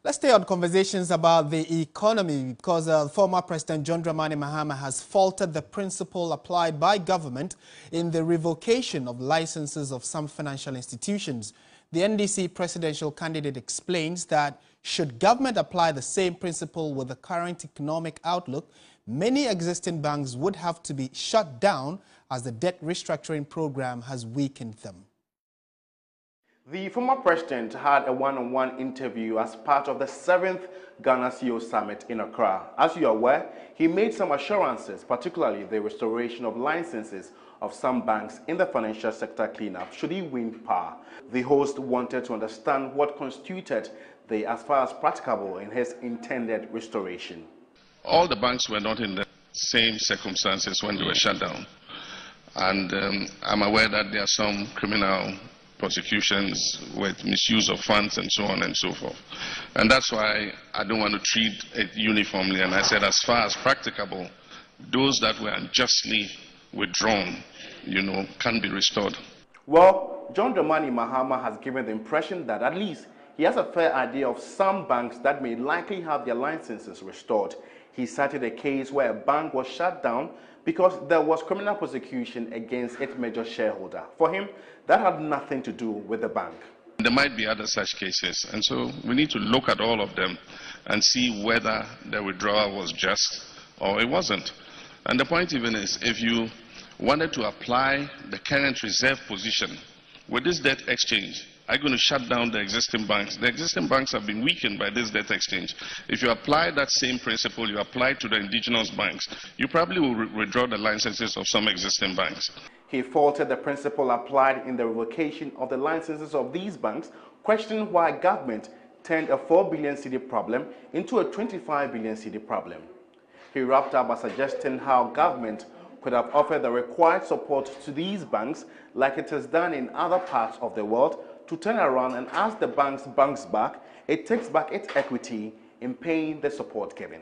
Let's stay on conversations about the economy because former President John Dramani Mahama has faulted the principle applied by government in the revocation of licenses of some financial institutions. The NDC presidential candidate explains that should government apply the same principle with the current economic outlook, many existing banks would have to be shut down as the debt restructuring program has weakened them. The former president had a one-on-one interview as part of the 7th Ghana CEO Summit in Accra. As you are aware, he made some assurances, particularly the restoration of licenses of some banks in the financial sector cleanup should he win power. The host wanted to understand what constituted the as far as practicable in his intended restoration. All the banks were not in the same circumstances when they were shut down. And I'm aware that there are some criminal prosecutions with misuse of funds and so on and so forth. And that's why I don't want to treat it uniformly. And I said, as far as practicable, those that were unjustly withdrawn, can be restored. Well, John Dramani Mahama has given the impression that at least he has a fair idea of some banks that may likely have their licenses restored. He cited a case where a bank was shut down because there was criminal prosecution against its major shareholder. For him, that had nothing to do with the bank. There might be other such cases, and so we need to look at all of them and see whether the withdrawal was just or it wasn't. And the point even is, if you wanted to apply the current reserve position with this debt exchange, are you going to shut down the existing banks? The existing banks have been weakened by this debt exchange. If you apply that same principle you apply to the indigenous banks, you probably will withdraw the licenses of some existing banks. He faulted the principle applied in the revocation of the licenses of these banks, questioning why government turned a 4 billion cedi problem into a 25 billion cedi problem. He wrapped up by suggesting how government could have offered the required support to these banks like it has done in other parts of the world to turn around and as the banks bounce back, it takes back its equity in paying the support given.